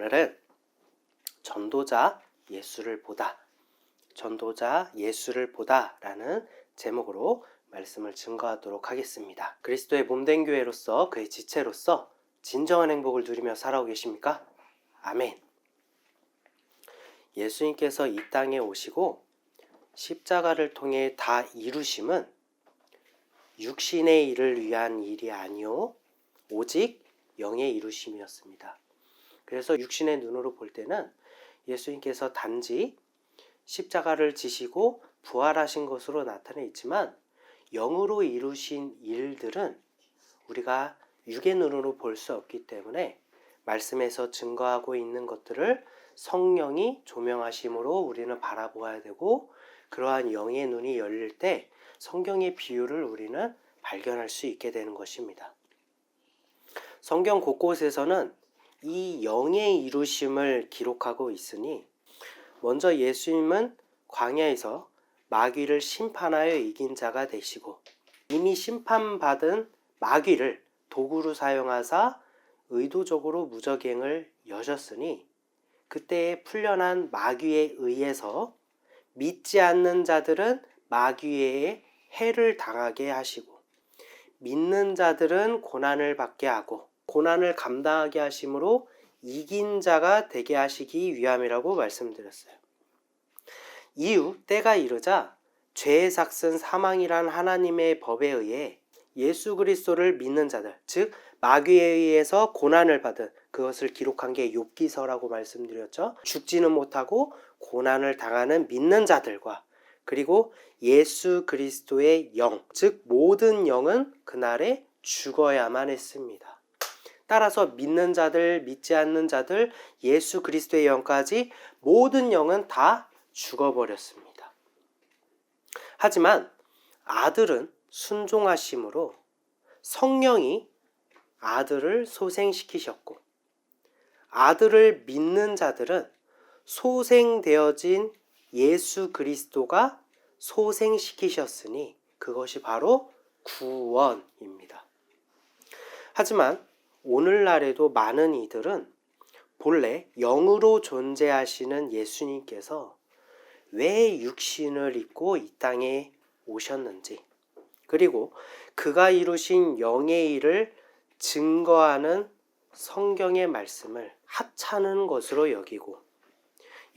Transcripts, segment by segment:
오늘은 전도자 예수를 보다, 전도자 예수를 보다 라는 제목으로 말씀을 증거하도록 하겠습니다. 그리스도의 몸된 교회로서 그의 지체로서 진정한 행복을 누리며 살아오고 계십니까? 아멘. 예수님께서 이 땅에 오시고 십자가를 통해 다 이루심은 육신의 일을 위한 일이 아니요 오직 영의 이루심이었습니다. 그래서 육신의 눈으로 볼 때는 예수님께서 단지 십자가를 지시고 부활하신 것으로 나타나 있지만 영으로 이루신 일들은 우리가 육의 눈으로 볼 수 없기 때문에 말씀에서 증거하고 있는 것들을 성령이 조명하심으로 우리는 바라보아야 되고, 그러한 영의 눈이 열릴 때 성경의 비유를 우리는 발견할 수 있게 되는 것입니다. 성경 곳곳에서는 이 영의 이루심을 기록하고 있으니, 먼저 예수님은 광야에서 마귀를 심판하여 이긴 자가 되시고 이미 심판받은 마귀를 도구로 사용하사 의도적으로 무적행을 여셨으니, 그때에 풀려난 마귀에 의해서 믿지 않는 자들은 마귀의 해를 당하게 하시고 믿는 자들은 고난을 받게 하고 고난을 감당하게 하심으로 이긴 자가 되게 하시기 위함이라고 말씀드렸어요. 이후 때가 이르자 죄의 삭슨 사망이란 하나님의 법에 의해 예수 그리스도를 믿는 자들, 즉 마귀에 의해서 고난을 받은, 그것을 기록한 게 욥기서라고 말씀드렸죠. 죽지는 못하고 고난을 당하는 믿는 자들과, 그리고 예수 그리스도의 영, 즉 모든 영은 그날에 죽어야만 했습니다. 따라서 믿는 자들, 믿지 않는 자들, 예수 그리스도의 영까지 모든 영은 다 죽어버렸습니다. 하지만 아들은 순종하심으로 성령이 아들을 소생시키셨고, 아들을 믿는 자들은 소생되어진 예수 그리스도가 소생시키셨으니 그것이 바로 구원입니다. 하지만 오늘날에도 많은 이들은 본래 영으로 존재하시는 예수님께서 왜 육신을 입고 이 땅에 오셨는지, 그리고 그가 이루신 영의 일을 증거하는 성경의 말씀을 하찮은 것으로 여기고,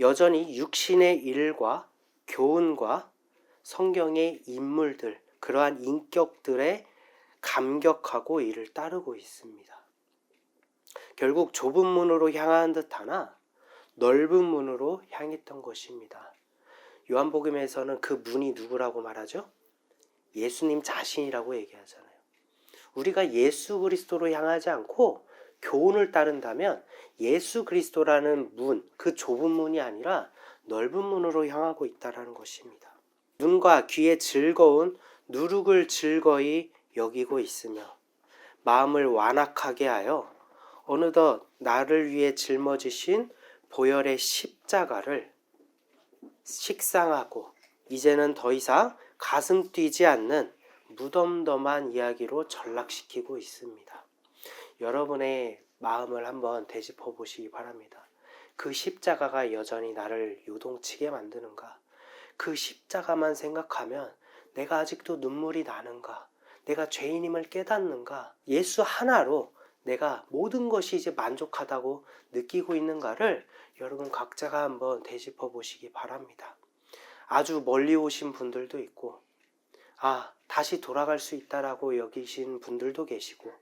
여전히 육신의 일과 교훈과 성경의 인물들, 그러한 인격들에 감격하고 이를 따르고 있습니다. 결국 좁은 문으로 향한 듯하나 넓은 문으로 향했던 것입니다. 요한복음에서는 그 문이 누구라고 말하죠? 예수님 자신이라고 얘기하잖아요. 우리가 예수 그리스도로 향하지 않고 교훈을 따른다면 예수 그리스도라는 문, 그 좁은 문이 아니라 넓은 문으로 향하고 있다는 것입니다. 눈과 귀의 즐거운 누룩을 즐거이 여기고 있으며 마음을 완악하게 하여 어느덧 나를 위해 짊어지신 보혈의 십자가를 식상하고 이제는 더 이상 가슴 뛰지 않는 무덤덤한 이야기로 전락시키고 있습니다. 여러분의 마음을 한번 되짚어 보시기 바랍니다. 그 십자가가 여전히 나를 요동치게 만드는가? 그 십자가만 생각하면 내가 아직도 눈물이 나는가? 내가 죄인임을 깨닫는가? 예수 하나로 내가 모든 것이 이제 만족하다고 느끼고 있는가를 여러분 각자가 한번 되짚어 보시기 바랍니다. 아주 멀리 오신 분들도 있고, 다시 돌아갈 수 있다라고 여기신 분들도 계시고,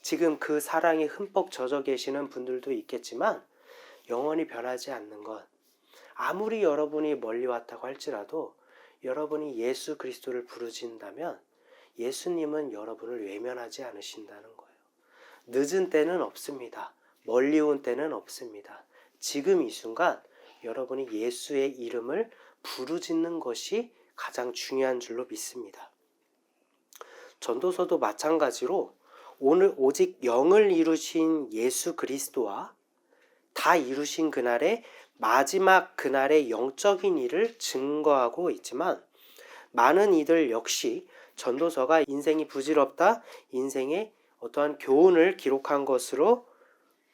지금 그 사랑에 흠뻑 젖어 계시는 분들도 있겠지만, 영원히 변하지 않는 것, 아무리 여러분이 멀리 왔다고 할지라도 여러분이 예수 그리스도를 부르신다면 예수님은 여러분을 외면하지 않으신다는 거예요. 늦은 때는 없습니다. 멀리 온 때는 없습니다. 지금 이 순간 여러분이 예수의 이름을 부르짖는 것이 가장 중요한 줄로 믿습니다. 전도서도 마찬가지로 오늘 오직 영을 이루신 예수 그리스도와 다 이루신 그날의 마지막 그날의 영적인 일을 증거하고 있지만, 많은 이들 역시 전도서가 인생이 부질없다, 인생의 어떠한 교훈을 기록한 것으로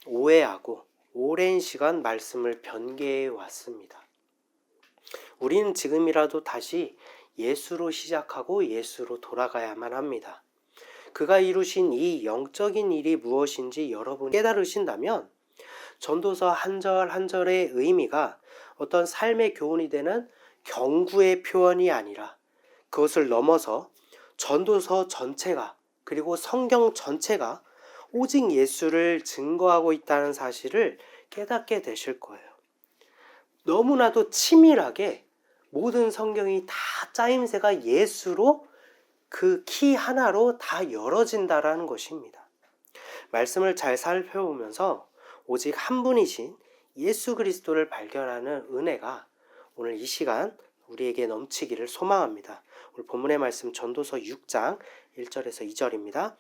오해하고 오랜 시간 말씀을 변개해 왔습니다. 우리는 지금이라도 다시 예수로 시작하고 예수로 돌아가야만 합니다. 그가 이루신 이 영적인 일이 무엇인지 여러분이 깨달으신다면 전도서 한 절 한 절의 의미가 어떤 삶의 교훈이 되는 경구의 표현이 아니라 그것을 넘어서 전도서 전체가 그리고 성경 전체가 오직 예수를 증거하고 있다는 사실을 깨닫게 되실 거예요. 너무나도 치밀하게 모든 성경이 다 짜임새가 예수로 그 키 하나로 다 열어진다라는 것입니다. 말씀을 잘 살펴보면서 오직 한 분이신 예수 그리스도를 발견하는 은혜가 오늘 이 시간 우리에게 넘치기를 소망합니다. 오늘 본문의 말씀 전도서 6장 1절에서 2절입니다.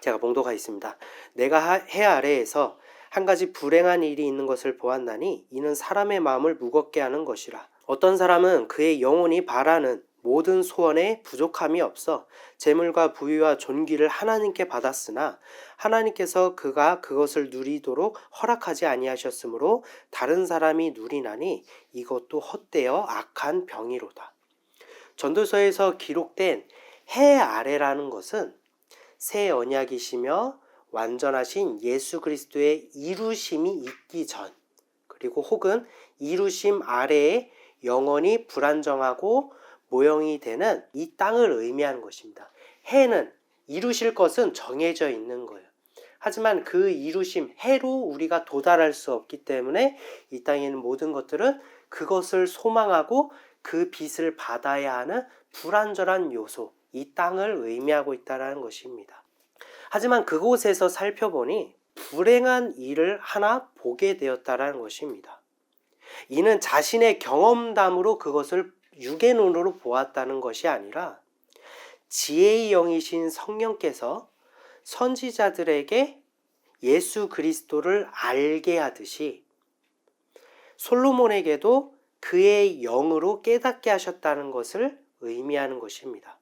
제가 봉독하겠습니다. 내가 해 아래에서 한 가지 불행한 일이 있는 것을 보았나니 이는 사람의 마음을 무겁게 하는 것이라. 어떤 사람은 그의 영혼이 바라는 모든 소원에 부족함이 없어 재물과 부유와 존귀를 하나님께 받았으나 하나님께서 그가 그것을 누리도록 허락하지 아니하셨으므로 다른 사람이 누리나니 이것도 헛되어 악한 병이로다. 전도서에서 기록된 해 아래라는 것은 새 언약이시며 완전하신 예수 그리스도의 이루심이 있기 전, 그리고 혹은 이루심 아래에 영원히 불안정하고 모형이 되는 이 땅을 의미하는 것입니다. 해는 이루실 것은 정해져 있는 거예요. 하지만 그 이루심, 해로 우리가 도달할 수 없기 때문에 이 땅에 있는 모든 것들은 그것을 소망하고 그 빛을 받아야 하는 불완전한 요소, 이 땅을 의미하고 있다는 것입니다. 하지만 그곳에서 살펴보니 불행한 일을 하나 보게 되었다는 것입니다. 이는 자신의 경험담으로 그것을 육의 눈으로 보았다는 것이 아니라 지혜의 영이신 성령께서 선지자들에게 예수 그리스도를 알게 하듯이 솔로몬에게도 그의 영으로 깨닫게 하셨다는 것을 의미하는 것입니다.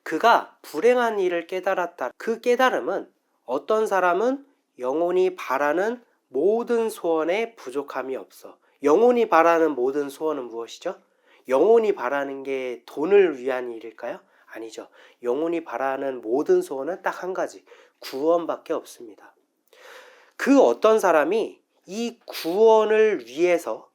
그가 불행한 일을 깨달았다. 그 깨달음은 어떤 사람은 영혼이 바라는 모든 소원에 부족함이 없어. 영혼이 바라는 모든 소원은 무엇이죠? 영혼이 바라는 게 돈을 위한 일일까요? 아니죠. 영혼이 바라는 모든 소원은 딱 한 가지, 구원밖에 없습니다. 그 어떤 사람이 이 구원을 위해서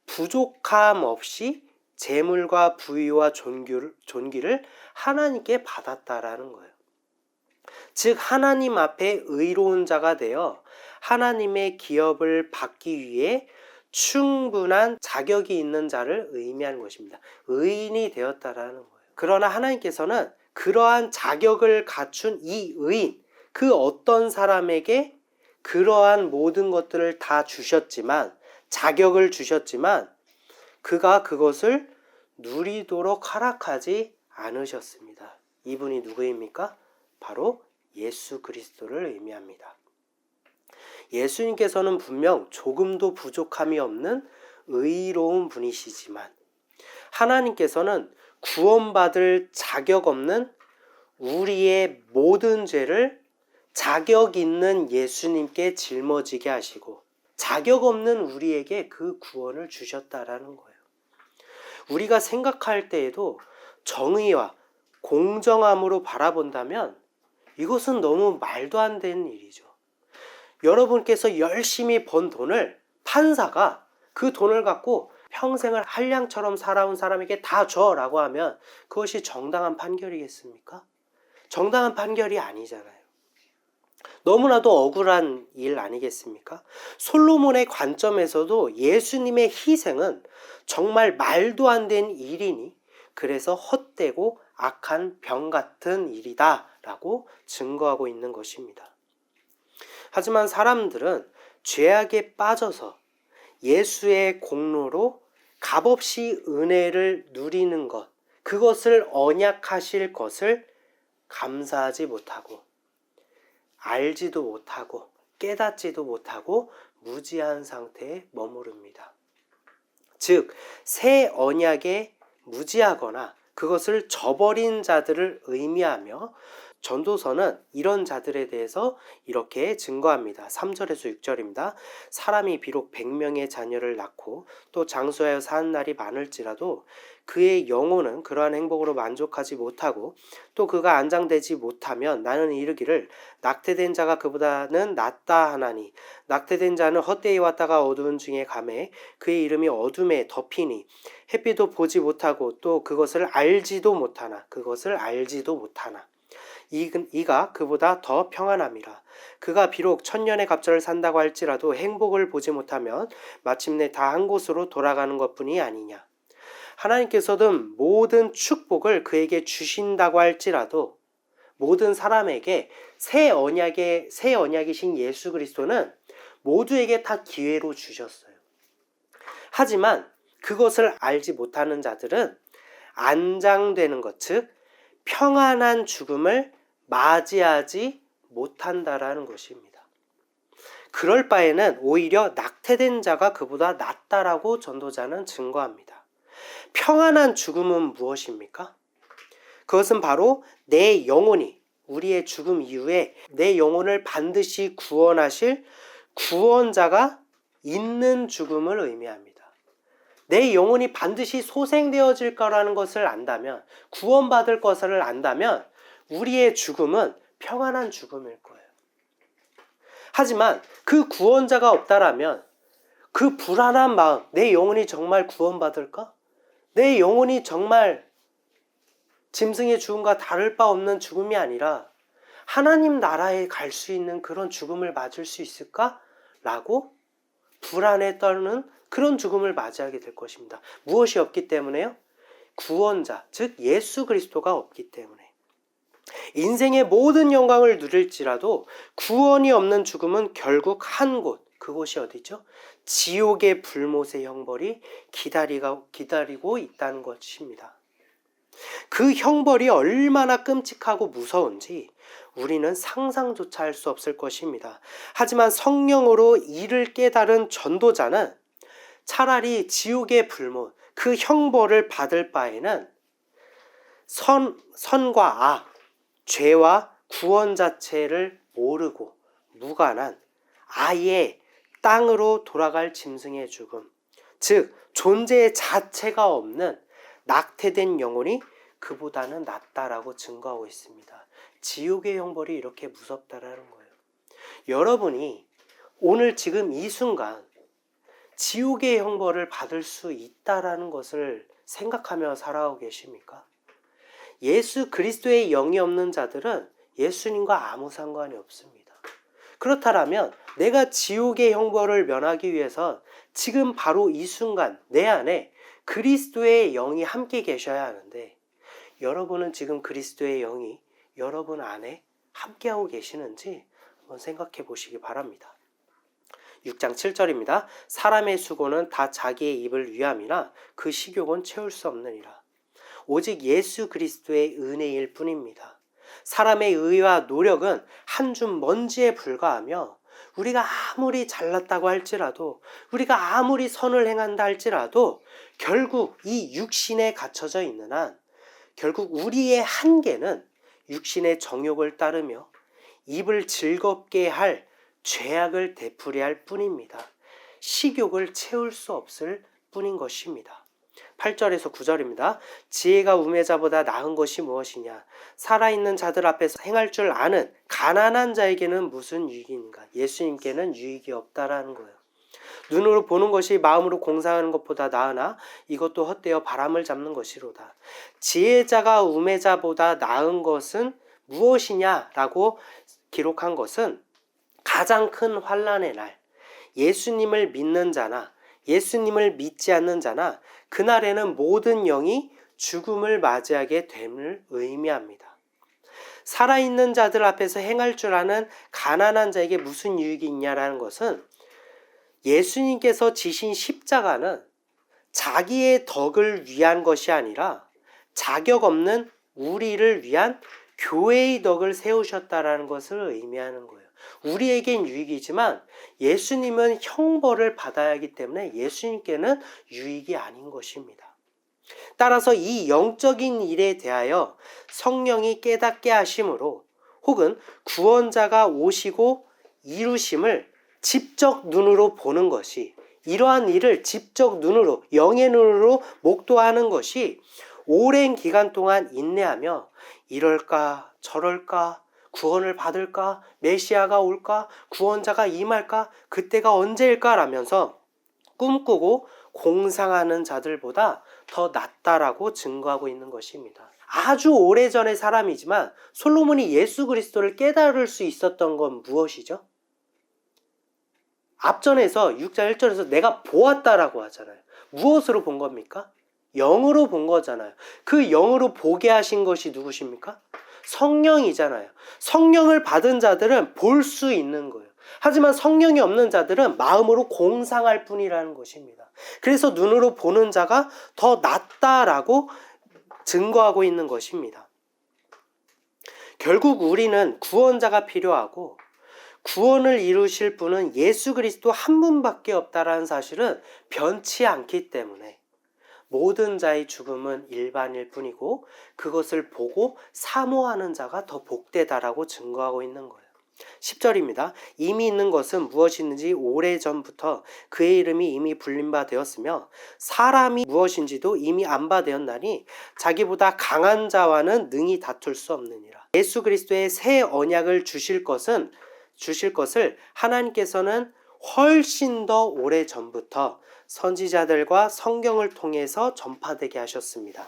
부족함 없이 재물과 부유와 존귀를 하나님께 받았다라는 거예요. 즉 하나님 앞에 의로운 자가 되어 하나님의 기업을 받기 위해 충분한 자격이 있는 자를 의미하는 것입니다. 의인이 되었다라는 거예요. 그러나 하나님께서는 그러한 자격을 갖춘 이 의인, 그 어떤 사람에게 그러한 모든 것들을 다 주셨지만, 자격을 주셨지만 그가 그것을 누리도록 허락하지 않으셨습니다. 이분이 누구입니까? 바로 예수 그리스도를 의미합니다. 예수님께서는 분명 조금도 부족함이 없는 의로운 분이시지만 하나님께서는 구원받을 자격 없는 우리의 모든 죄를 자격 있는 예수님께 짊어지게 하시고 자격 없는 우리에게 그 구원을 주셨다라는 거예요. 우리가 생각할 때에도 정의와 공정함으로 바라본다면 이것은 너무 말도 안 되는 일이죠. 여러분께서 열심히 번 돈을 판사가 그 돈을 갖고 평생을 한량처럼 살아온 사람에게 다 줘라고 하면 그것이 정당한 판결이겠습니까? 정당한 판결이 아니잖아요. 너무나도 억울한 일 아니겠습니까? 솔로몬의 관점에서도 예수님의 희생은 정말 말도 안 되는 일이니 그래서 헛되고 악한 병 같은 일이다 라고 증거하고 있는 것입니다. 하지만 사람들은 죄악에 빠져서 예수의 공로로 값없이 은혜를 누리는 것, 그것을 언약하실 것을 감사하지 못하고 알지도 못하고 깨닫지도 못하고 무지한 상태에 머무릅니다. 즉, 새 언약에 무지하거나 그것을 저버린 자들을 의미하며 전도서는 이런 자들에 대해서 이렇게 증거합니다. 3절에서 6절입니다. 사람이 비록 100명의 자녀를 낳고 또 장수하여 사는 날이 많을지라도 그의 영혼은 그러한 행복으로 만족하지 못하고 또 그가 안장되지 못하면 나는 이르기를 낙태된 자가 그보다는 낫다 하나니 낙태된 자는 헛되이 왔다가 어두운 중에 가매 그의 이름이 어둠에 덮이니 햇빛도 보지 못하고 또 그것을 알지도 못하나 이가 그보다 더 평안함이라. 그가 비록 천년의 갑절을 산다고 할지라도 행복을 보지 못하면 마침내 다 한 곳으로 돌아가는 것뿐이 아니냐. 하나님께서는 모든 축복을 그에게 주신다고 할지라도 모든 사람에게 새 언약이신 예수 그리스도는 모두에게 다 기회로 주셨어요. 하지만 그것을 알지 못하는 자들은 안장되는 것, 즉 평안한 죽음을 맞이하지 못한다라는 것입니다. 그럴 바에는 오히려 낙태된 자가 그보다 낫다라고 전도자는 증거합니다. 평안한 죽음은 무엇입니까? 그것은 바로 내 영혼이 우리의 죽음 이후에 내 영혼을 반드시 구원하실 구원자가 있는 죽음을 의미합니다. 내 영혼이 반드시 소생되어질 거라는 것을 안다면, 구원받을 것을 안다면 우리의 죽음은 평안한 죽음일 거예요. 하지만 그 구원자가 없다라면 그 불안한 마음, 내 영혼이 정말 구원받을까? 내 영혼이 정말 짐승의 죽음과 다를 바 없는 죽음이 아니라 하나님 나라에 갈 수 있는 그런 죽음을 맞을 수 있을까? 라고 불안에 떠는 그런 죽음을 맞이하게 될 것입니다. 무엇이 없기 때문에요? 구원자, 즉 예수 그리스도가 없기 때문에. 인생의 모든 영광을 누릴지라도 구원이 없는 죽음은 결국 한 곳, 그곳이 어디죠? 지옥의 불못의 형벌이 기다리고 있다는 것입니다. 그 형벌이 얼마나 끔찍하고 무서운지 우리는 상상조차 할 수 없을 것입니다. 하지만 성령으로 이를 깨달은 전도자는 차라리 지옥의 불못, 그 형벌을 받을 바에는 선과 악, 죄와 구원 자체를 모르고 무관한 아예 땅으로 돌아갈 짐승의 죽음, 즉 존재 자체가 없는 낙태된 영혼이 그보다는 낫다라고 증거하고 있습니다. 지옥의 형벌이 이렇게 무섭다라는 거예요. 여러분이 오늘 지금 이 순간 지옥의 형벌을 받을 수 있다라는 것을 생각하며 살아오고 계십니까? 예수 그리스도의 영이 없는 자들은 예수님과 아무 상관이 없습니다. 그렇다면 내가 지옥의 형벌을 면하기 위해서 지금 바로 이 순간 내 안에 그리스도의 영이 함께 계셔야 하는데 여러분은 지금 그리스도의 영이 여러분 안에 함께하고 계시는지 한번 생각해 보시기 바랍니다. 6장 7절입니다. 사람의 수고는 다 자기의 입을 위함이나 그 식욕은 채울 수 없느니라. 오직 예수 그리스도의 은혜일 뿐입니다. 사람의 의와 노력은 한 줌 먼지에 불과하며 우리가 아무리 잘났다고 할지라도 우리가 아무리 선을 행한다 할지라도 결국 이 육신에 갇혀져 있는 한 결국 우리의 한계는 육신의 정욕을 따르며 입을 즐겁게 할 죄악을 되풀이할 뿐입니다. 식욕을 채울 수 없을 뿐인 것입니다. 8절에서 9절입니다. 지혜가 우매자보다 나은 것이 무엇이냐? 살아있는 자들 앞에서 행할 줄 아는 가난한 자에게는 무슨 유익인가? 예수님께는 유익이 없다라는 거예요. 눈으로 보는 것이 마음으로 공상하는 것보다 나으나 이것도 헛되어 바람을 잡는 것이로다. 지혜자가 우매자보다 나은 것은 무엇이냐라고 기록한 것은 가장 큰 환난의 날, 예수님을 믿는 자나 예수님을 믿지 않는 자나 그날에는 모든 영이 죽음을 맞이하게 됨을 의미합니다. 살아있는 자들 앞에서 행할 줄 아는 가난한 자에게 무슨 유익이 있냐라는 것은 예수님께서 지신 십자가는 자기의 덕을 위한 것이 아니라 자격 없는 우리를 위한 교회의 덕을 세우셨다라는 것을 의미하는 거예요. 우리에겐 유익이지만 예수님은 형벌을 받아야 하기 때문에 예수님께는 유익이 아닌 것입니다. 따라서 이 영적인 일에 대하여 성령이 깨닫게 하심으로 혹은 구원자가 오시고 이루심을 직접 눈으로 보는 것이, 이러한 일을 직접 눈으로, 영의 눈으로 목도하는 것이 오랜 기간 동안 인내하며 이럴까 저럴까, 구원을 받을까, 메시아가 올까, 구원자가 임할까, 그때가 언제일까 라면서 꿈꾸고 공상하는 자들보다 더 낫다라고 증거하고 있는 것입니다. 아주 오래전의 사람이지만 솔로몬이 예수 그리스도를 깨달을 수 있었던 건 무엇이죠? 앞전에서 6장 1절에서 내가 보았다라고 하잖아요. 무엇으로 본 겁니까? 영으로 본 거잖아요. 그 영으로 보게 하신 것이 누구십니까? 성령이잖아요. 성령을 받은 자들은 볼 수 있는 거예요. 하지만 성령이 없는 자들은 마음으로 공상할 뿐이라는 것입니다. 그래서 눈으로 보는 자가 더 낫다라고 증거하고 있는 것입니다. 결국 우리는 구원자가 필요하고 구원을 이루실 분은 예수 그리스도 한 분밖에 없다라는 사실은 변치 않기 때문에 모든 자의 죽음은 일반일 뿐이고 그것을 보고 사모하는 자가 더 복되다라고 증거하고 있는 거예요. 10절입니다. 이미 있는 것은 무엇이든지 오래전부터 그의 이름이 이미 불린 바 되었으며 사람이 무엇인지도 이미 안 바 되었나니 자기보다 강한 자와는 능히 다툴 수 없느니라. 예수 그리스도의 새 언약을 주실 것을 하나님께서는 훨씬 더 오래전부터 선지자들과 성경을 통해서 전파되게 하셨습니다.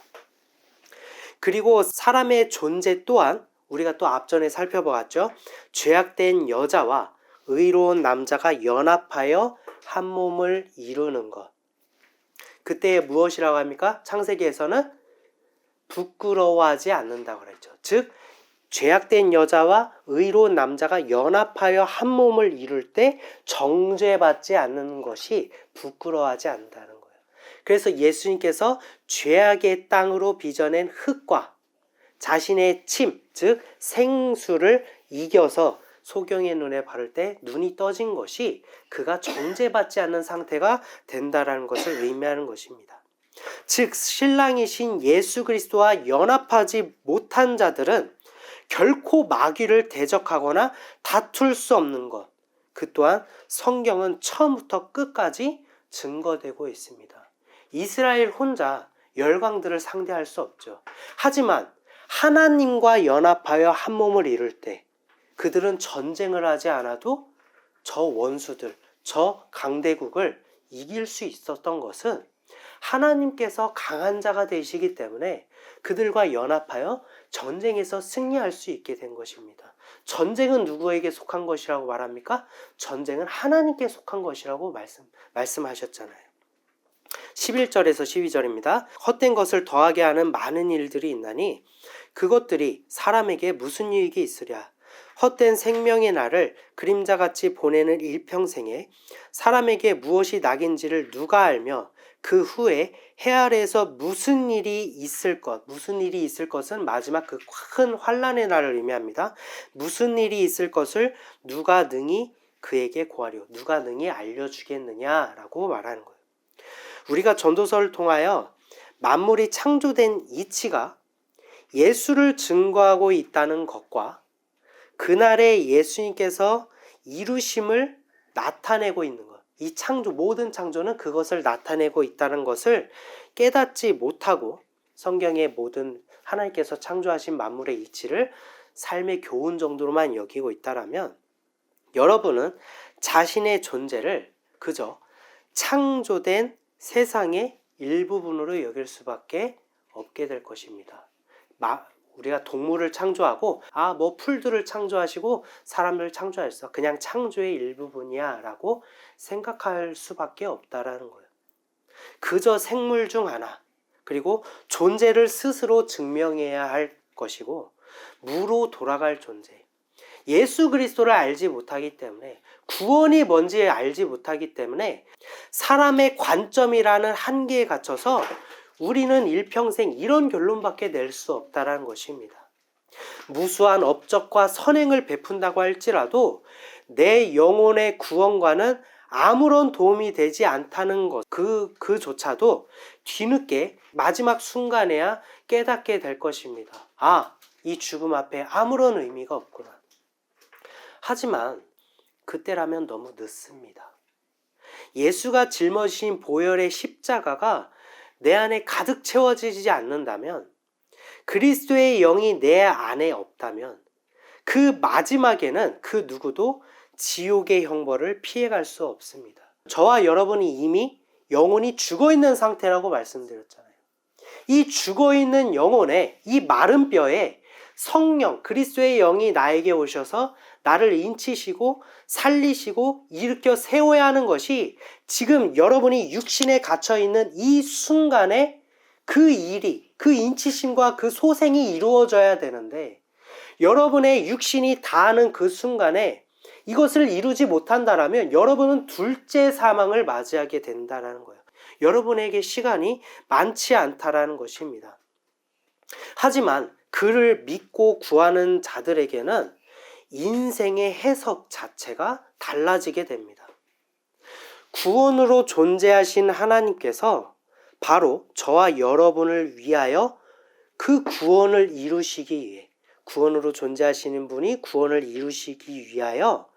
그리고 사람의 존재 또한 우리가 또 앞전에 살펴보았죠. 죄악된 여자와 의로운 남자가 연합하여 한 몸을 이루는 것. 그때 무엇이라고 합니까? 창세기에서는 부끄러워하지 않는다고 그랬죠. 즉 죄악된 여자와 의로운 남자가 연합하여 한 몸을 이룰 때 정죄받지 않는 것이 부끄러워하지 않는다는 거예요. 그래서 예수님께서 죄악의 땅으로 빚어낸 흙과 자신의 침, 즉 생수를 이겨서 소경의 눈에 바를 때 눈이 떠진 것이 그가 정죄받지 않는 상태가 된다라는 것을 의미하는 것입니다. 즉 신랑이신 예수 그리스도와 연합하지 못한 자들은 결코 마귀를 대적하거나 다툴 수 없는 것. 그 또한 성경은 처음부터 끝까지 증거되고 있습니다. 이스라엘 혼자 열강들을 상대할 수 없죠. 하지만 하나님과 연합하여 한 몸을 이룰 때 그들은 전쟁을 하지 않아도 저 원수들, 저 강대국을 이길 수 있었던 것은 하나님께서 강한 자가 되시기 때문에 그들과 연합하여 전쟁에서 승리할 수 있게 된 것입니다. 전쟁은 누구에게 속한 것이라고 말합니까? 전쟁은 하나님께 속한 것이라고 말씀하셨잖아요. 11절에서 12절입니다. 헛된 것을 더하게 하는 많은 일들이 있나니 그것들이 사람에게 무슨 유익이 있으랴. 헛된 생명의 날을 그림자같이 보내는 일평생에 사람에게 무엇이 낙인지를 누가 알며 그 후에 해 아래에서 무슨 일이 있을 것은 마지막 그 큰 환난의 날을 의미합니다. 무슨 일이 있을 것을 누가 능히 그에게 고하려, 누가 능히 알려주겠느냐라고 말하는 거예요. 우리가 전도서를 통하여 만물이 창조된 이치가 예수를 증거하고 있다는 것과 그날에 예수님께서 이루심을 나타내고 있는 것, 이 창조, 모든 창조는 그것을 나타내고 있다는 것을 깨닫지 못하고 성경의 모든 하나님께서 창조하신 만물의 이치를 삶의 교훈 정도로만 여기고 있다라면 여러분은 자신의 존재를 그저 창조된 세상의 일부분으로 여길 수밖에 없게 될 것입니다. 우리가 동물을 창조하고 풀들을 창조하시고 사람을 창조하셨어. 그냥 창조의 일부분이야 라고 생각할 수밖에 없다라는 거예요. 그저 생물 중 하나, 그리고 존재를 스스로 증명해야 할 것이고 무로 돌아갈 존재. 예수 그리스도를 알지 못하기 때문에, 구원이 뭔지 알지 못하기 때문에 사람의 관점이라는 한계에 갇혀서 우리는 일평생 이런 결론밖에 낼 수 없다는 것입니다. 무수한 업적과 선행을 베푼다고 할지라도 내 영혼의 구원과는 아무런 도움이 되지 않다는 것, 그조차도 뒤늦게 마지막 순간에야 깨닫게 될 것입니다. 이 죽음 앞에 아무런 의미가 없구나. 하지만 그때라면 너무 늦습니다. 예수가 짊어지신 보혈의 십자가가 내 안에 가득 채워지지 않는다면, 그리스도의 영이 내 안에 없다면 그 마지막에는 그 누구도 지옥의 형벌을 피해갈 수 없습니다. 저와 여러분이 이미 영혼이 죽어있는 상태라고 말씀드렸잖아요. 이 죽어있는 영혼에, 이 마른 뼈에 성령, 그리스도의 영이 나에게 오셔서 나를 인치시고 살리시고 일으켜 세워야 하는 것이 지금 여러분이 육신에 갇혀있는 이 순간에 그 일이, 그 인치심과 그 소생이 이루어져야 되는데, 여러분의 육신이 다하는 그 순간에 이것을 이루지 못한다라면 여러분은 둘째 사망을 맞이하게 된다라는 거예요. 여러분에게 시간이 많지 않다라는 것입니다. 하지만 그를 믿고 구하는 자들에게는 인생의 해석 자체가 달라지게 됩니다. 구원으로 존재하신 하나님께서 바로 저와 여러분을 위하여 그 구원을 이루시기 위해, 구원으로 존재하시는 분이 구원을 이루시기 위하여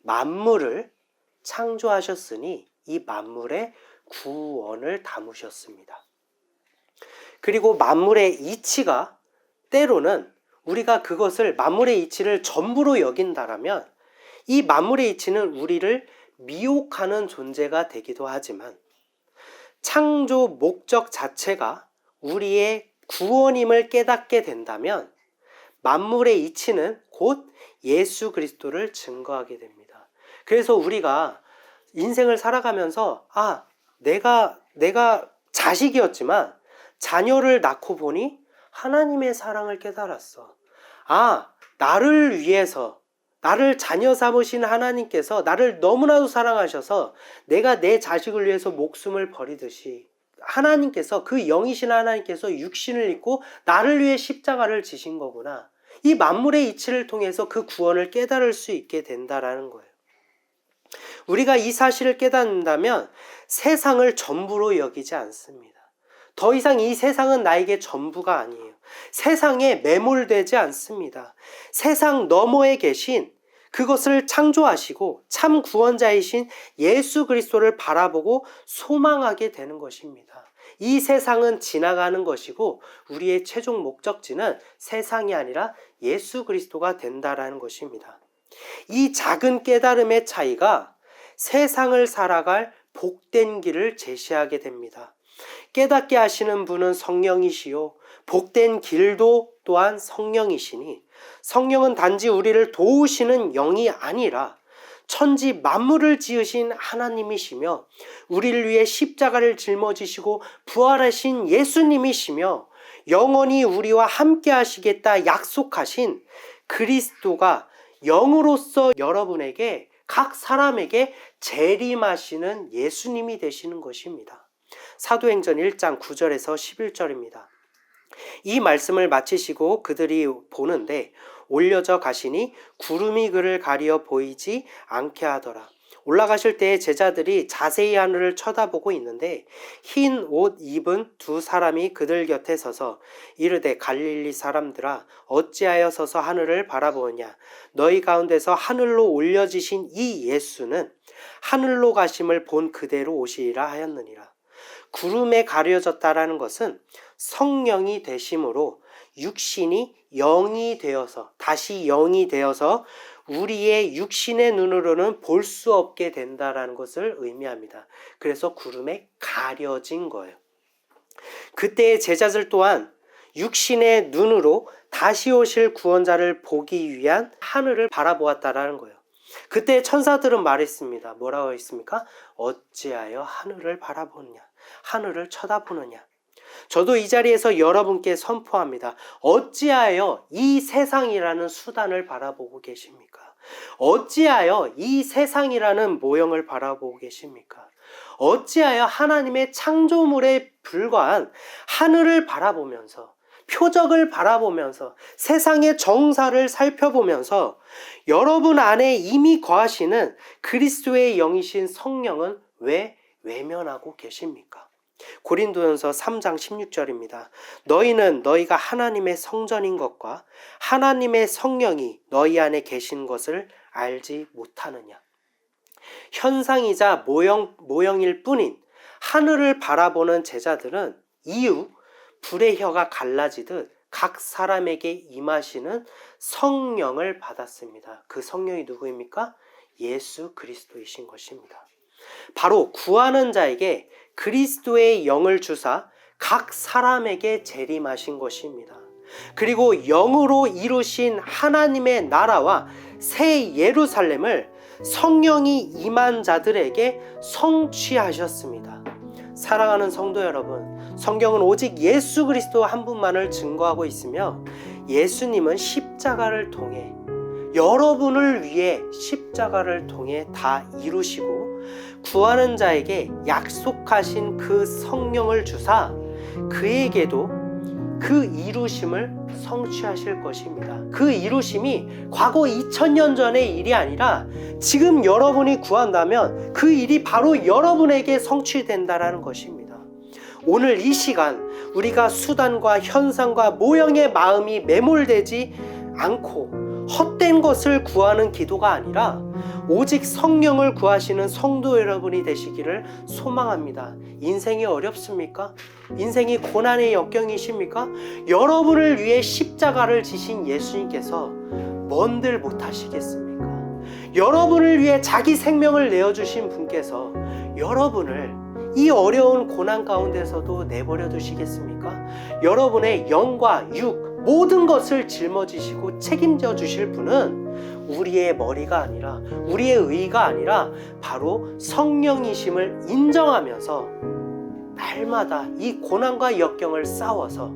만물을 창조하셨으니 이 만물에 구원을 담으셨습니다. 그리고 만물의 이치가 때로는 우리가 그것을, 만물의 이치를 전부로 여긴다라면 이 만물의 이치는 우리를 미혹하는 존재가 되기도 하지만, 창조 목적 자체가 우리의 구원임을 깨닫게 된다면 만물의 이치는 곧 예수 그리스도를 증거하게 됩니다. 그래서 우리가 인생을 살아가면서 내가 자식이었지만 자녀를 낳고 보니 하나님의 사랑을 깨달았어. 나를 위해서, 나를 자녀 삼으신 하나님께서 나를 너무나도 사랑하셔서 내가 내 자식을 위해서 목숨을 버리듯이 하나님께서, 그 영이신 하나님께서 육신을 입고 나를 위해 십자가를 지신 거구나. 이 만물의 이치를 통해서 그 구원을 깨달을 수 있게 된다라는 거예요. 우리가 이 사실을 깨닫는다면 세상을 전부로 여기지 않습니다. 더 이상 이 세상은 나에게 전부가 아니에요. 세상에 매몰되지 않습니다. 세상 너머에 계신, 그것을 창조하시고 참 구원자이신 예수 그리스도를 바라보고 소망하게 되는 것입니다. 이 세상은 지나가는 것이고 우리의 최종 목적지는 세상이 아니라 예수 그리스도가 된다라는 것입니다. 이 작은 깨달음의 차이가 세상을 살아갈 복된 길을 제시하게 됩니다. 깨닫게 하시는 분은 성령이시요 복된 길도 또한 성령이시니, 성령은 단지 우리를 도우시는 영이 아니라 천지 만물을 지으신 하나님이시며 우리를 위해 십자가를 짊어지시고 부활하신 예수님이시며 영원히 우리와 함께 하시겠다 약속하신 그리스도가 영으로서 여러분에게, 각 사람에게 재림하시는 예수님이 되시는 것입니다. 사도행전 1장 9절에서 11절입니다. 이 말씀을 마치시고 그들이 보는데 올려져 가시니 구름이 그를 가리어 보이지 않게 하더라. 올라가실 때에 제자들이 자세히 하늘을 쳐다보고 있는데 흰 옷 입은 두 사람이 그들 곁에 서서 이르되 갈릴리 사람들아 어찌하여 서서 하늘을 바라보느냐. 너희 가운데서 하늘로 올려지신 이 예수는 하늘로 가심을 본 그대로 오시리라 하였느니라. 구름에 가려졌다라는 것은 성령이 되심으로 육신이 영이 되어서, 다시 영이 되어서 우리의 육신의 눈으로는 볼 수 없게 된다라는 것을 의미합니다. 그래서 구름에 가려진 거예요. 그때의 제자들 또한 육신의 눈으로 다시 오실 구원자를 보기 위한 하늘을 바라보았다라는 거예요. 그때 천사들은 말했습니다. 뭐라고 했습니까? 어찌하여 하늘을 바라보느냐, 하늘을 쳐다보느냐. 저도 이 자리에서 여러분께 선포합니다. 어찌하여 이 세상이라는 수단을 바라보고 계십니까? 어찌하여 이 세상이라는 모형을 바라보고 계십니까? 어찌하여 하나님의 창조물에 불과한 하늘을 바라보면서, 표적을 바라보면서, 세상의 정사를 살펴보면서 여러분 안에 이미 거하시는 그리스도의 영이신 성령은 왜 외면하고 계십니까? 고린도전서 3장 16절입니다. 너희는 너희가 하나님의 성전인 것과 하나님의 성령이 너희 안에 계신 것을 알지 못하느냐. 현상이자 모형일 뿐인 하늘을 바라보는 제자들은 이후 불의 혀가 갈라지듯 각 사람에게 임하시는 성령을 받았습니다. 그 성령이 누구입니까? 예수 그리스도이신 것입니다. 바로 구하는 자에게 그리스도의 영을 주사 각 사람에게 재림하신 것입니다. 그리고 영으로 이루신 하나님의 나라와 새 예루살렘을 성령이 임한 자들에게 성취하셨습니다. 사랑하는 성도 여러분, 성경은 오직 예수 그리스도 한 분만을 증거하고 있으며 예수님은 십자가를 통해 여러분을 위해 십자가를 통해 다 이루시고 구하는 자에게 약속하신 그 성령을 주사 그에게도 그 이루심을 성취하실 것입니다. 그 이루심이 과거 2000년 전의 일이 아니라 지금 여러분이 구한다면 그 일이 바로 여러분에게 성취된다라는 것입니다. 오늘 이 시간 우리가 수단과 현상과 모형의 마음이 매몰되지 않고 헛된 것을 구하는 기도가 아니라 오직 성령을 구하시는 성도 여러분이 되시기를 소망합니다. 인생이 어렵습니까? 인생이 고난의 역경이십니까? 여러분을 위해 십자가를 지신 예수님께서 뭔들 못하시겠습니까? 여러분을 위해 자기 생명을 내어주신 분께서 여러분을 이 어려운 고난 가운데서도 내버려 두시겠습니까? 여러분의 영과 육 모든 것을 짊어지시고 책임져 주실 분은 우리의 머리가 아니라 우리의 의가 아니라 바로 성령이심을 인정하면서 날마다 이 고난과 역경을 싸워서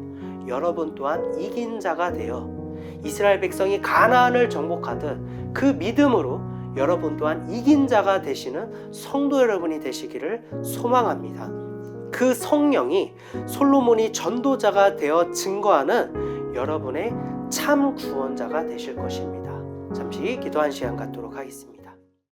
여러분 또한 이긴 자가 되어 이스라엘 백성이 가나안을 정복하듯 그 믿음으로 여러분 또한 이긴 자가 되시는 성도 여러분이 되시기를 소망합니다. 그 성령이 솔로몬이 전도자가 되어 증거하는 여러분의 참 구원자가 되실 것입니다. 잠시 기도한 시간 갖도록 하겠습니다.